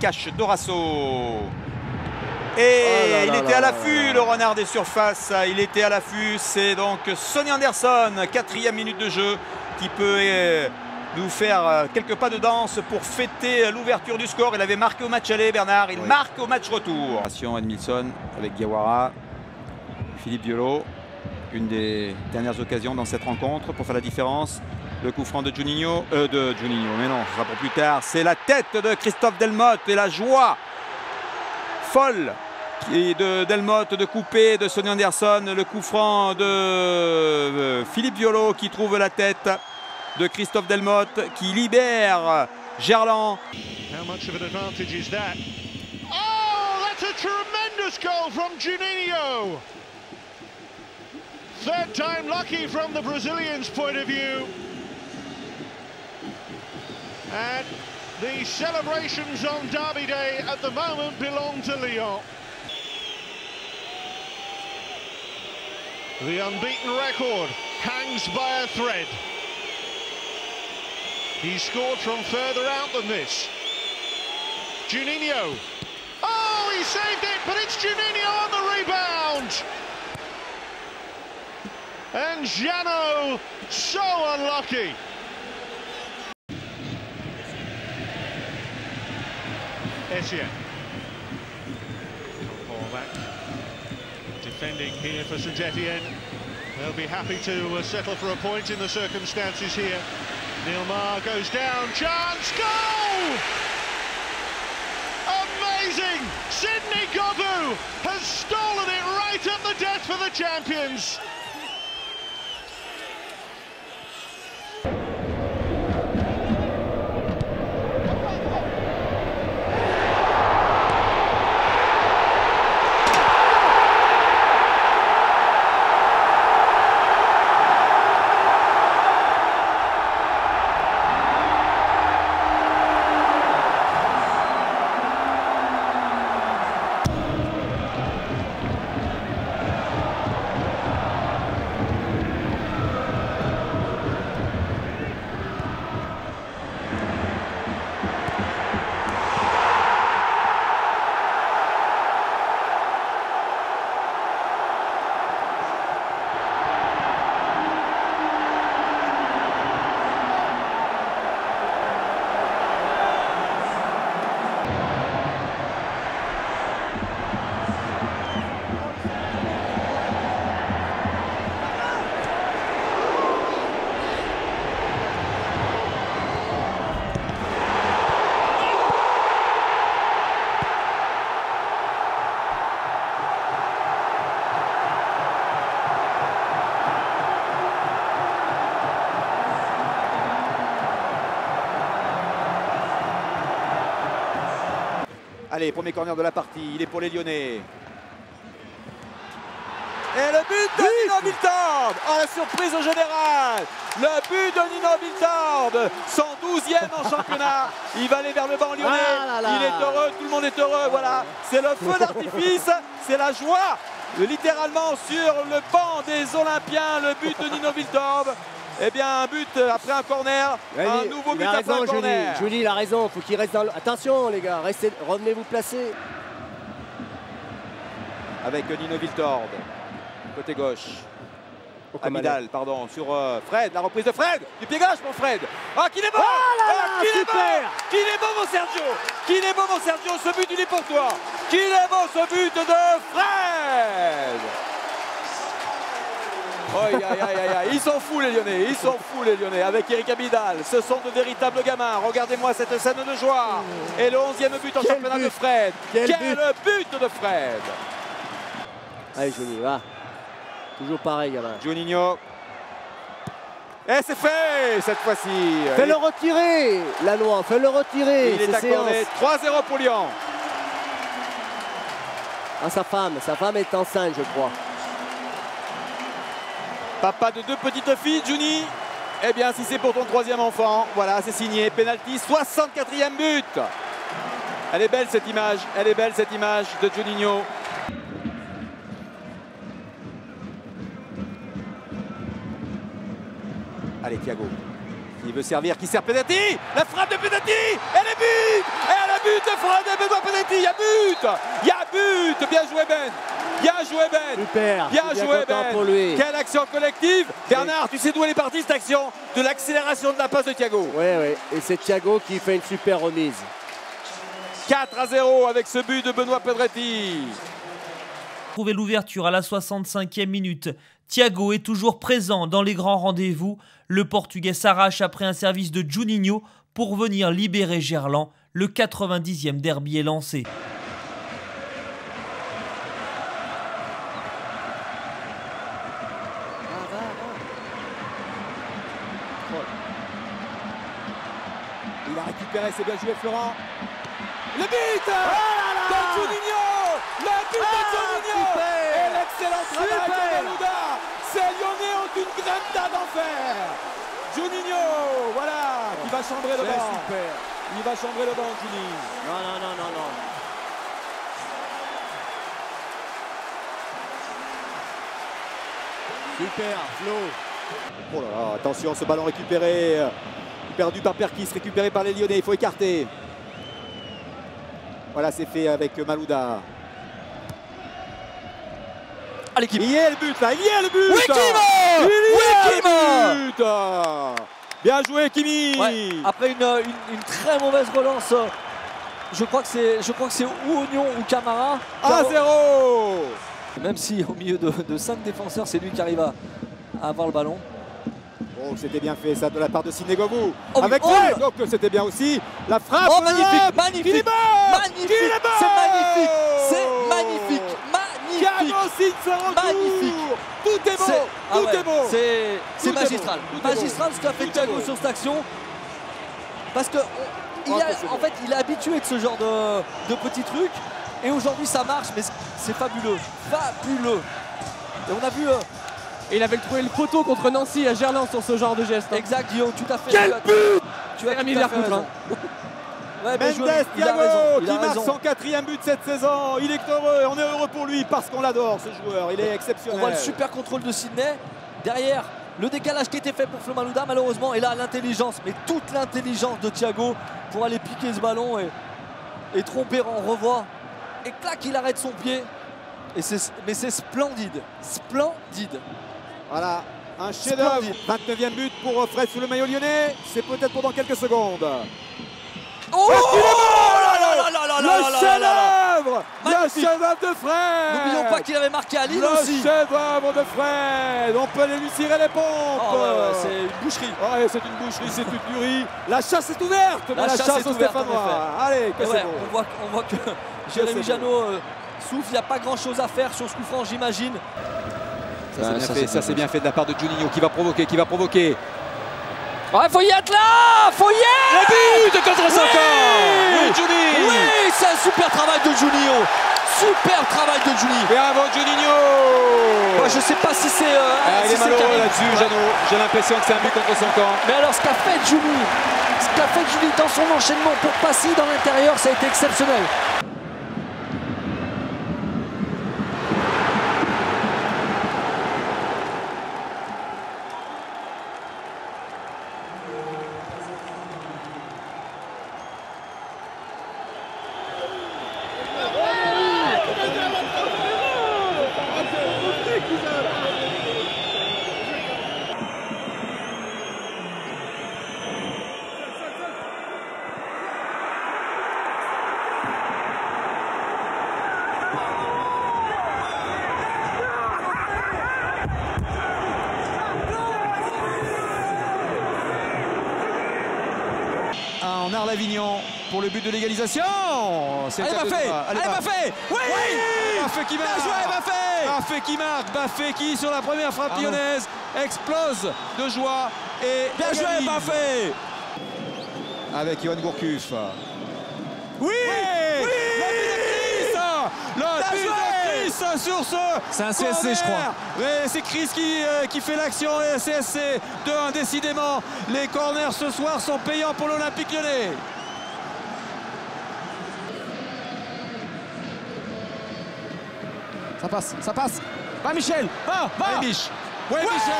cache Dorasso. Et il était à l'affût, le renard des surfaces. Il était à l'affût. C'est donc Sonny Anderson, 4e minute de jeu, qui peut nous faire quelques pas de danse pour fêter l'ouverture du score. Il avait marqué au match aller, Bernard. Il marque au match retour. Edmilson avec Diawara. Philippe Biolo. Une des dernières occasions dans cette rencontre pour faire la différence. Le coup franc de Juninho. Mais non, ce sera pour plus tard. C'est la tête de Christophe Delmotte et la joie folle de Delmotte de couper de Sonny Anderson. Le coup franc de Philippe Biolo qui trouve la tête de Christophe Delmotte qui libère Gerland. How much of an advantage is that? Oh, that's a tremendous goal from Juninho. Third time lucky from the Brazilians' point of view. And the celebrations on Derby Day at the moment belong to Lyon. The unbeaten record hangs by a thread. He scored from further out than this. Juninho. Oh, he saved it, but it's Juninho on the rebound. And Jano, so unlucky. Etienne. Ball back. Defending here for Saint-Etienne. They'll be happy to settle for a point in the circumstances here. Neilmar goes down, chance, goal! Amazing! Sidney Govou has stolen it right at the death for the champions. Allez, premier corner de la partie, il est pour les Lyonnais. Et le but de Nino Wiltord. Oh, la surprise au général. Le but de Nino Wiltord, son 12e en championnat. Il va aller vers le banc lyonnais. Il est heureux, tout le monde est heureux. Voilà, c'est le feu d'artifice, c'est la joie. Littéralement sur le banc des Olympiens, le but de Nino Wiltord. Eh bien, un but après un corner, un nouveau but après un corner. Julie, il a raison, il faut qu'il reste dans le... Attention les gars, restez, revenez vous placer. Avec Nino Wiltord, côté gauche. Amidal, pardon, sur Fred, la reprise de Fred, du pied gauche mon Fred. Ah, qu'il est bon! Qu'il est bon! Qu'il est bon mon Sergio! Qu'il est bon mon Sergio, ce but il est pour toi! Qu'il est bon ce but de Fred! Ils sont fous les Lyonnais, ils sont fous les Lyonnais avec Eric Abidal. Ce sont de véritables gamins. Regardez-moi cette scène de joie. Et le 11e but en championnat de Fred. Quel but de Fred! Allez Johnny, va. Toujours pareil gamin. Juninho. Et c'est fait cette fois-ci. Fais-le retirer, Lanois, fais-le retirer. Il est accordé 3-0 pour Lyon. Ah, sa femme est enceinte je crois. Papa de 2 petites filles, Juni. Eh bien, si c'est pour ton 3e enfant, voilà, c'est signé. Penalty, 64e but. Elle est belle cette image. Elle est belle cette image de Juninho. Allez, Thiago. Qui veut servir, qui sert Penalty. La frappe de Penalty. Et le but. Et le but de Benoît Pedretti, il y a but. Il y a but. Bien joué Ben. Bien joué Ben. Super. Bien joué Ben. Pour lui. Quelle action collective. Bernard, tu sais d'où elle est partie cette action? De l'accélération de la passe de Thiago. Oui, oui. Et c'est Thiago qui fait une super remise. 4-0 avec ce but de Benoît Pedretti. Trouvez l'ouverture à la 65e minute. Thiago est toujours présent dans les grands rendez-vous. Le Portugais s'arrache après un service de Juninho pour venir libérer Gerland. Le 90e derby est lancé. Il a récupéré, c'est bien joué Florent. Le but de Juninho. Le but de Juninho. Et l'excellent travail de Malouda. Ces Lyonnais ont une grinta d'enfer. Juninho, voilà, qui va chambrer le banc. Super. Il va chambrer le banc, Juninho. Non, non, non, non, non. Super, Flo. Oh là là, attention, ce ballon récupéré. Perdu par Perkis, récupéré par les Lyonnais. Il faut écarter. Voilà, c'est fait avec Malouda. Allez, Kim. Il y a le but là, il y a le but. Oui, Kim. Il y a Kim. le but. Bien joué, Kimi. Ouais, après une très mauvaise relance. Je crois que c'est ou Oignon ou Camara. 1-0. Même si au milieu de 5 défenseurs, c'est lui qui arrive à avoir le ballon. Oh, c'était bien fait ça de la part de Sinegovu. Oh, avec Fred, donc c'était bien aussi. La frappe. Oh, magnifique, magnifique. Il est mort. Magnifique. C'est magnifique. C'est magnifique. Thiago signe son retour. Magnifique. Tout est beau. Tout est beau. C'est magistral. Magistral ce qu'a fait Thiago sur cette action. Parce que en fait, il est habitué de ce genre de petits trucs. Et aujourd'hui, ça marche, mais c'est fabuleux. Fabuleux. Et on a vu... Et il avait trouvé le poteau contre Nancy à Gerland sur ce genre de geste. Exact, Guillaume, tout à fait. Quel but. Tu as mis tout à fait raison. Mendes Thiago qui marque son 4e but cette saison. Il est heureux, on est heureux pour lui parce qu'on l'adore ce joueur, il est exceptionnel. On voit le super contrôle de Sydney. Derrière, le décalage qui était fait pour Flo Malouda malheureusement. Et là, l'intelligence, mais toute l'intelligence de Thiago pour aller piquer ce ballon et tromper en revoit. Et clac, il arrête son pied. Mais c'est splendide, splendide. Voilà, un chef-d'œuvre. 29e but pour Fred sous le maillot lyonnais. C'est peut-être pour dans quelques secondes. Oh Le chef-d'œuvre. Le chef-d'œuvre de Fred. N'oublions pas qu'il avait marqué à Lille le aussi. Le chef-d'œuvre de Fred. On peut lui tirer les pompes. Oh, ouais, c'est une boucherie. Ouais, c'est une boucherie, c'est une tuerie. La chasse est ouverte. La chasse au Stéphanois. Allez, que c'est beau. On voit que Jérémy Janot souffle. Il n'y a pas grand-chose à faire sur ce coup franc, j'imagine. Ça c'est bien fait de la part de Juninho qui va provoquer, Ouais, faut y être là. Faut y être. Le but contre son camp. Oui, Juninho. Oui, c'est un super travail de Juninho. Super travail de Juninho. Bravo Juninho. Ouais, je sais pas si c'est... il est malheureux là-dessus, Janot. J'ai l'impression que c'est un but contre son camp. Mais alors, ce qu'a fait Juninho dans son enchaînement pour passer dans l'intérieur, ça a été exceptionnel. En Arles-Avignon pour le but de l'égalisation. Allez Baffé. Oui. Baffé qui marque. Bien joué Baffé. Baffé qui marque. Baffé qui sur la première frappe lyonnaise explose de joie et bien joué Baffé. Avec Yoann Gourcuff. Oui. Le but de Chris sur ce. C'est un CSC, je crois. C'est Chris qui fait l'action et CSC 2-1 décidément. Les corners ce soir sont payants pour l'Olympique Lyonnais. Ça passe. Va Michel. Va. Allez, Mich. Ouais, Michel.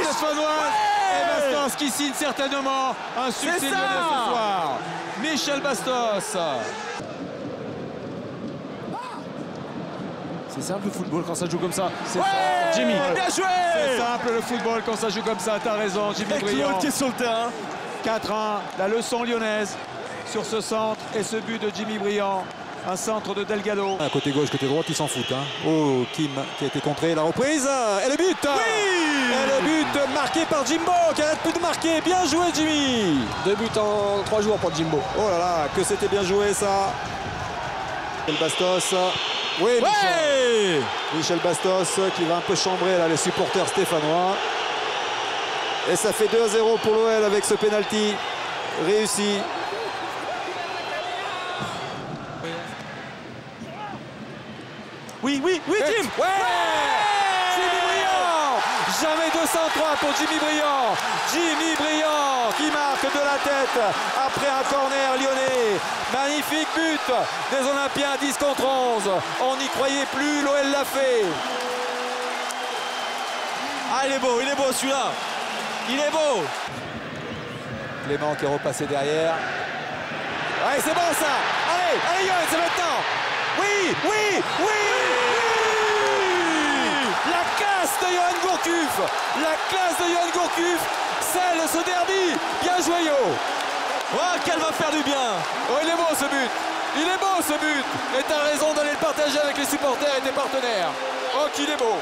Stéphanois. Et Bastens qui signe certainement un succès lyonnais ce soir. Michel Bastos. C'est simple le football quand ça joue comme ça. Ouais, Jimmy, bien joué. C'est simple le football quand ça joue comme ça, t'as raison Jimmy Briand. qui est sur le terrain. 4-1, la leçon lyonnaise sur ce centre et ce but de Jimmy Briand. Un centre de Delgado. Côté gauche, côté droite, ils s'en foutent. Hein. Oh, Kim qui a été contré, la reprise. Et le but. Oui. Et le but marqué par Jimbo qui arrête plus de marquer. Bien joué Jimmy. 2 buts en 3 jours pour Jimbo. Oh là là, que c'était bien joué ça. Michel Bastos. Oui, Ouais. Michel Bastos qui va un peu chambrer là, les supporters stéphanois. Et ça fait 2-0 pour l'OL avec ce penalty réussi. Oui, Jim. Ouais, Jimmy Briand. Jamais 203 pour Jimmy Briand. Jimmy Briand qui marque de la tête après un corner lyonnais. Magnifique but des Olympiens, 10 contre 11. On n'y croyait plus, l'OL l'a fait. Ah, il est beau celui-là. Il est beau. Clément qui est repassé derrière. Ouais, c'est bon ça. Allez, Yoann, c'est maintenant. Oui. La classe de Yoann Gourcuff. La classe de Yoann Gourcuff. Scelle ce derby. Bien joué, Yo. Oh, qu'elle va faire du bien. Oh, il est beau ce but. Il est beau ce but. Et t'as raison d'aller le partager avec les supporters et tes partenaires. Oh, qu'il est beau.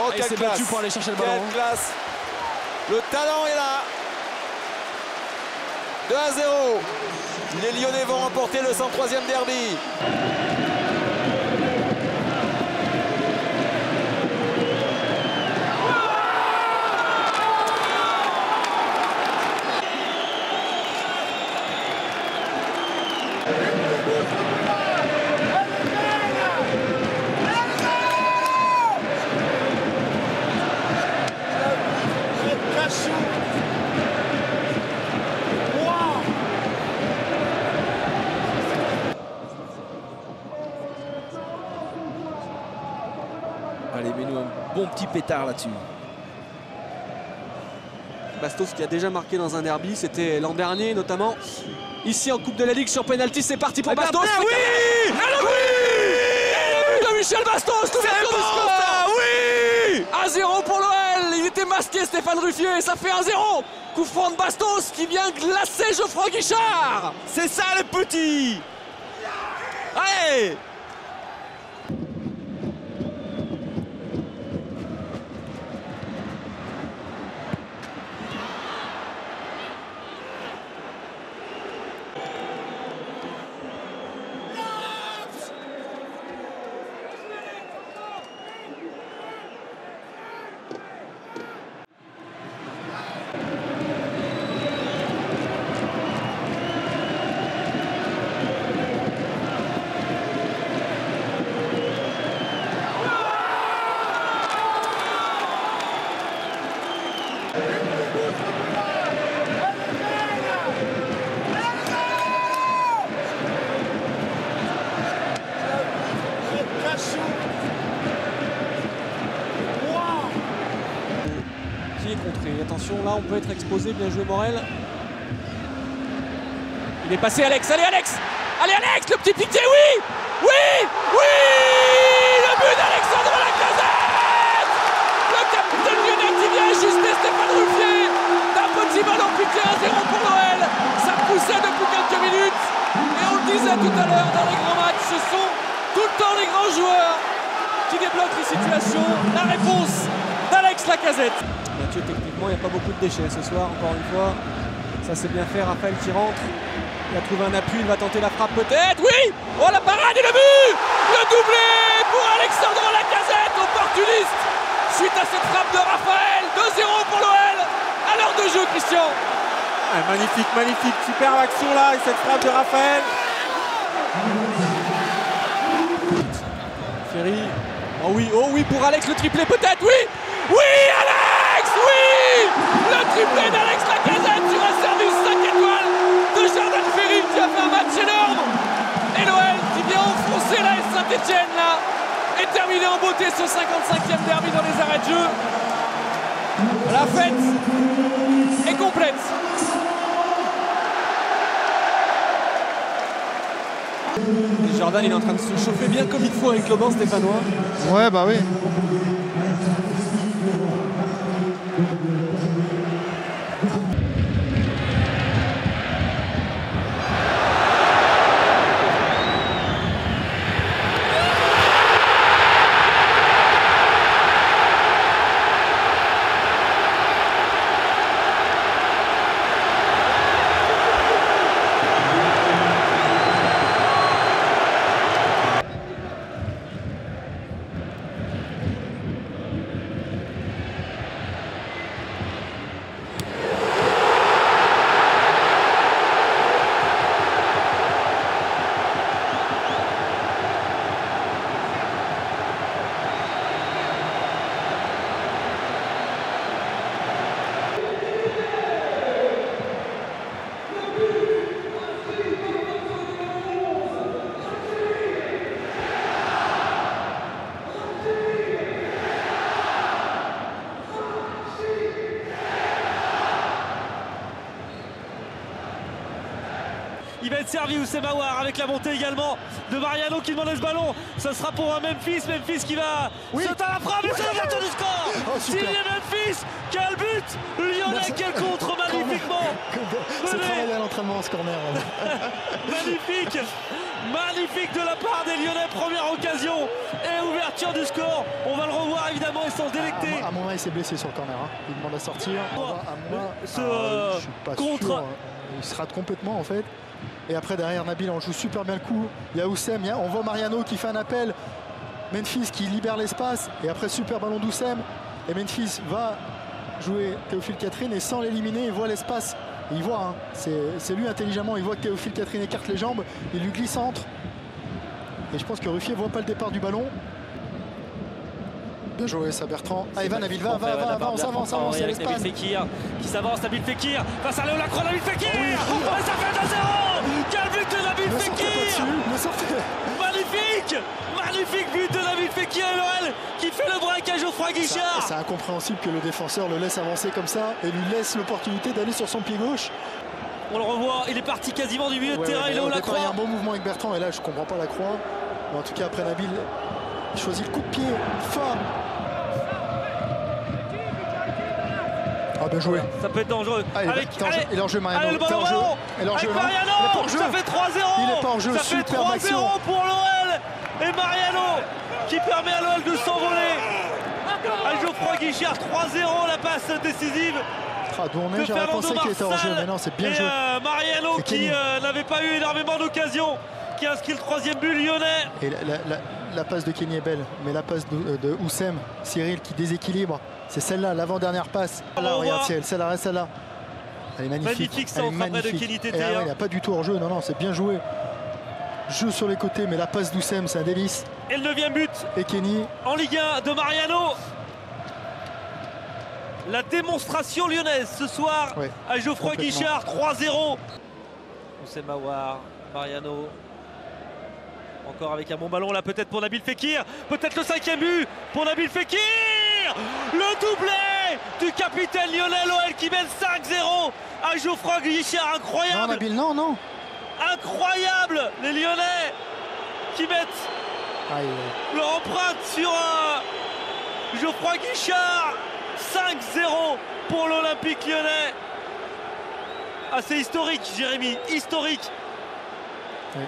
Oh, Il quelle s'est classe. battu pour aller chercher le ballon. Quelle classe. Le talent est là. 2-0. Les Lyonnais vont remporter le 103e derby. Allez, mets-nous un bon petit pétard là-dessus. Bastos qui a déjà marqué dans un derby, c'était l'an dernier notamment. Ici en Coupe de la Ligue sur penalty, c'est parti pour Bastos. Oui. Et le but de Michel Bastos, l'ouverture du score. Oui. 1-0 pour l'OL, il était masqué Stéphane Ruffier et ça fait 1-0. Coup franc de Bastos qui vient glacer Geoffroy Guichard. C'est ça les petits. Allez. Qui est contré. Attention, là on peut être exposé, bien joué Morel. Il est passé Alex, allez Alex. Allez Alex, le petit piqué, oui. Le but d'Alexandre Lacazette. Le capitaine lyonnais qui vient ajuster Stéphane Ruffier. D'un petit ballon piqué, 1-0 pour l'OL. Ça poussait depuis quelques minutes. Et on le disait tout à l'heure dans les grands matchs, ce sont tout le temps les grands joueurs qui débloquent les situations. La réponse d'Alex Lacazette. Mathieu, techniquement, il n'y a pas beaucoup de déchets ce soir, encore une fois. Ça c'est bien fait, Raphaël qui rentre. Il a trouvé un appui, il va tenter la frappe peut-être. Oui. Oh la parade et le but. Le doublé pour Alexandre Lacazette, opportuniste. Suite à cette frappe de Raphaël, 2-0 pour l'OL. À l'heure de jeu, Christian. Ah, magnifique, superbe action là avec cette frappe de Raphaël. Ferry. Oh oui, pour Alex, le triplé peut-être, oui. Oui, Alex, oui. Le triplé d'Alex Lacazette sur un service 5 étoiles de Jordan Ferry qui a fait un match énorme. Et l'OL qui vient enfoncer la Saint-Etienne là. Et terminer en beauté ce 55e derby dans les arrêts de jeu. La fête est complète. Et Jordan, il est en train de se chauffer bien comme il faut avec le banc stéphanois. Ouais, bah oui. Il va être servi Oussem Aouar avec la montée également de Mariano qui demande ce ballon. Ce sera pour un Memphis qui va sauter à la frappe et c'est l'ouverture du score. Signé Memphis, quel but lyonnais, quel contre magnifiquement. C'est travaillé à l'entraînement ce corner. Magnifique de la part des Lyonnais, première occasion et ouverture du score. On va le revoir évidemment et s'en délecter. À mon avis, il s'est blessé sur le corner. Il demande à sortir. Je suis pas sûr. Il se rate complètement en fait. Et après derrière Nabil, on joue super bien le coup. Il y a Oussem, on voit Mariano qui fait un appel. Memphis qui libère l'espace. Et après super ballon d'Oussem. Et Memphis va jouer Théophile Catherine et sans l'éliminer, il voit l'espace. Il voit, hein, c'est lui intelligemment, il voit que Théophile Catherine écarte les jambes, il lui glisse entre. Et je pense que Ruffier ne voit pas le départ du ballon. Bien joué ça Bertrand. Ah Evan, Nabil, va, avance, il y a l'espace. Nabil Fekir qui s'avance, Nabil Fekir face à Léo Lacroix, Nabil Fekir. Et ça fait 2-0. Quel but de Nabil Fekir. Magnifique but de Nabil Fekir et Noël qui fait le break à Geoffroy Guichard. C'est incompréhensible que le défenseur le laisse avancer comme ça et lui laisse l'opportunité d'aller sur son pied gauche. On le revoit, il est parti quasiment du milieu de terrain, Léo Lacroix. Il y a un bon mouvement avec Bertrand et là je comprends pas Lacroix. Mais en tout cas après Nabil il choisit le coup de pied fort. Ah bien joué. Ça peut être dangereux. Il est en jeu Mariano. Allez, le ballon avec Mariano. Ça fait 3-0. Il est pas en jeu. Ça fait 3-0 pour l'OL. Et Mariano qui permet à l'OL de s'envoler. À Geoffroy Guichard, 3-0, la passe décisive. Dournet, j'aurais pensé qu'il était en jeu, mais non, c'est bien joué. Mariano qui n'avait pas eu énormément d'occasions, qui inscrit le 3e but lyonnais. Et la passe de Kenny est belle, mais la passe de Oussem, Cyril qui déséquilibre, c'est celle-là, l'avant-dernière passe. Là, regarde Cyril, celle-là. Elle est magnifique. Magnifique centre après de Kenny Tété. Il n'a pas du tout hors jeu, non, c'est bien joué. Jeu sur les côtés, mais la passe d'Oussem, c'est un délice. Et le 9e but et Kenny en Ligue 1 de Mariano. La démonstration lyonnaise ce soir à Geoffroy Guichard, 3-0. Oussem Aouar, Mariano. Encore avec un bon ballon là, peut-être pour Nabil Fekir. Peut-être le 5e but pour Nabil Fekir. Le doublé du capitaine lyonnais, l'OL qui mène 5-0 à Geoffroy Guichard. Incroyable. Non Nabil, non. Incroyable, les Lyonnais qui mettent leur empreinte sur Geoffroy Guichard. 5-0 pour l'Olympique lyonnais. C'est historique, Jérémy, historique. Oui.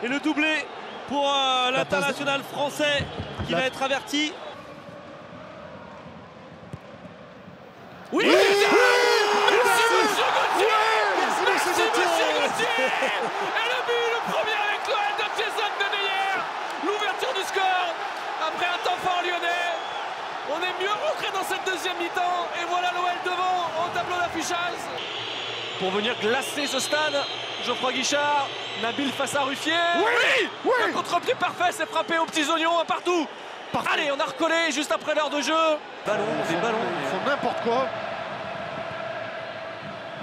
Et le doublé pour l'international français qui va être averti. Oui, Merci monsieur Gauthier. Et le premier avec l'OL de Jason Demeyer. L'ouverture du score après un temps fort lyonnais. On est mieux rentré dans cette deuxième mi-temps et voilà l'OL devant au tableau d'affichage. Pour venir glacer ce stade, Geoffroy Guichard, Nabil face à Ruffier. Oui. Un contre-pied parfait, c'est frappé aux petits oignons un partout. Allez, on a recollé juste après l'heure de jeu. Ballon, des ballons. Ils font n'importe quoi.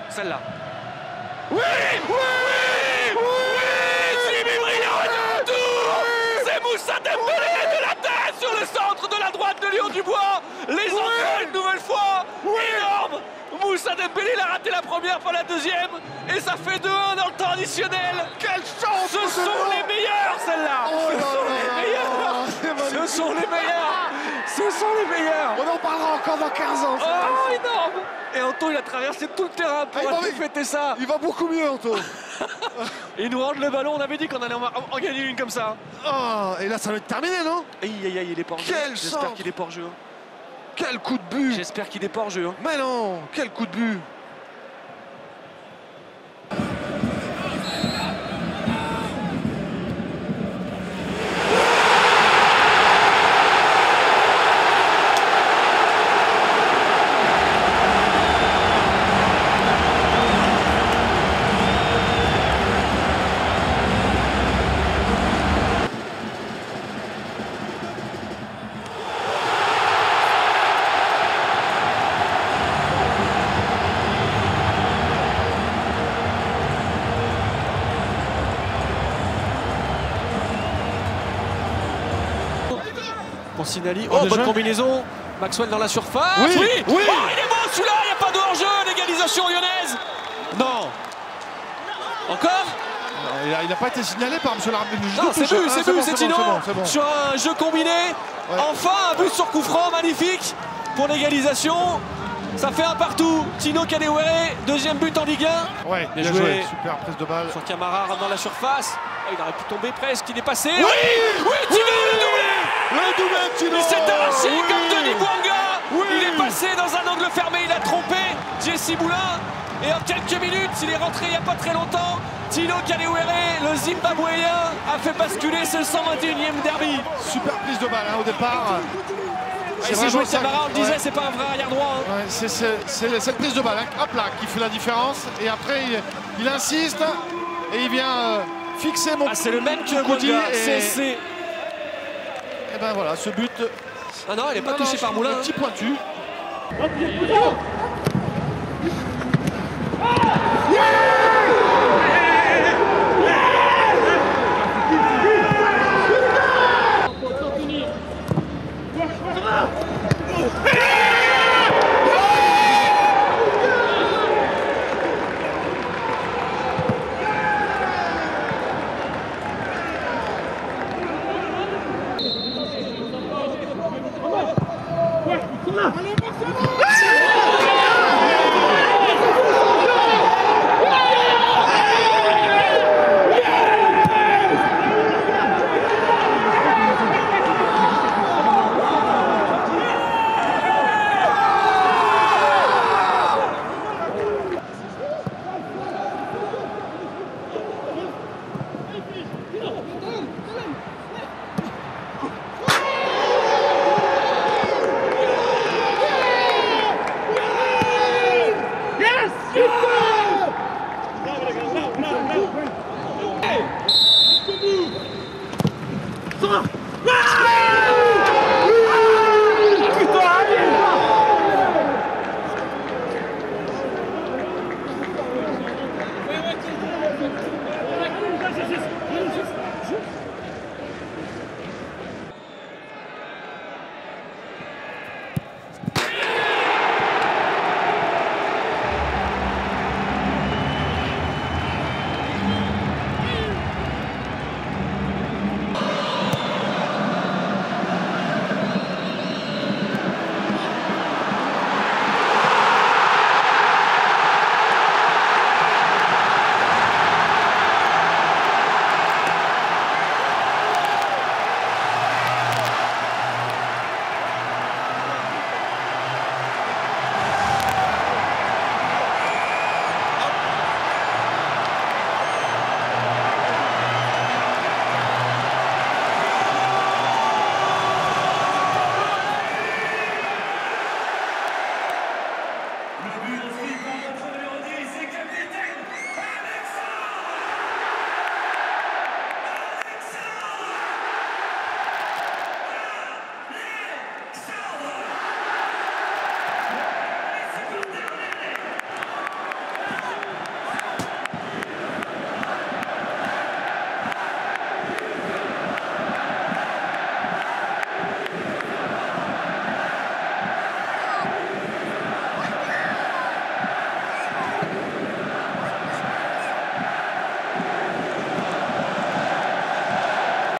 Celle-là. Oui. Jimmy Briand est de retour. C'est Moussa Dembélé de la tête sur le le centre de la droite de Lyon Dubois. Les entrées une nouvelle fois. Énorme. Moussa Dembélé, il a raté la première, pas la deuxième. Et ça fait 2-1 dans le temps additionnel. Quelle chance! Ce sont les meilleurs, celle-là. Ce sont les meilleurs. Ce sont les meilleurs. Ce sont les meilleurs. On en parlera encore dans 15 ans. Oh, énorme. Et Anto, il a traversé tout le terrain pour aller fêter ça. Il va beaucoup mieux, Anto. Et il nous rentre le ballon. On avait dit qu'on allait en gagner une comme ça. Oh, et là, ça va être terminé, non? Aïe, aïe, aïe, il est pas hors jeu. J'espère qu'il est pas hors jeu. Quel coup de but! J'espère qu'il est pas hors jeu. Mais non, quel coup de but! Consignali, oh, bonne combinaison. Maxwell dans la surface. Oui, oui. Oh, il est bon celui-là, il n'y a pas de hors-jeu. L'égalisation lyonnaise. Non. Encore? Il n'a pas été signalé par M. l'arbitre. Non, c'est but, c'est Tino. Bon. Sur un jeu combiné. Ouais. Enfin, un but sur coup franc, magnifique pour l'égalisation. Ça fait un partout. Tino Kadewere, deuxième but en Ligue 1. Ouais, bien joué. Super prise de balle. Sur Camara rentre dans la surface. Oh, il aurait pu tomber presque, il est passé. Oui, oui, Tino, le doublé. Le doublé, Tino. Il s'est arraché comme Denis Bouanga. Oui. Il est passé dans un angle fermé, il a trompé Jesse Moulin. Et en quelques minutes, il est rentré il n'y a pas très longtemps. Tino Kadewere, le Zimbabwéen, a fait basculer ce 121e derby. Super prise de balle au départ. Il s'est joué Camara, on le disait, c'est pas un vrai arrière droit. Hein. Ouais, c'est cette prise de balle, hop là, qui fait la différence. Et après, il insiste et il vient fixer mon. Ah, c'est le même que Bouanga. C'est. Et ben voilà, ce but. Ah non, il n'est pas touché par Moulin. Petit pointu. Yes!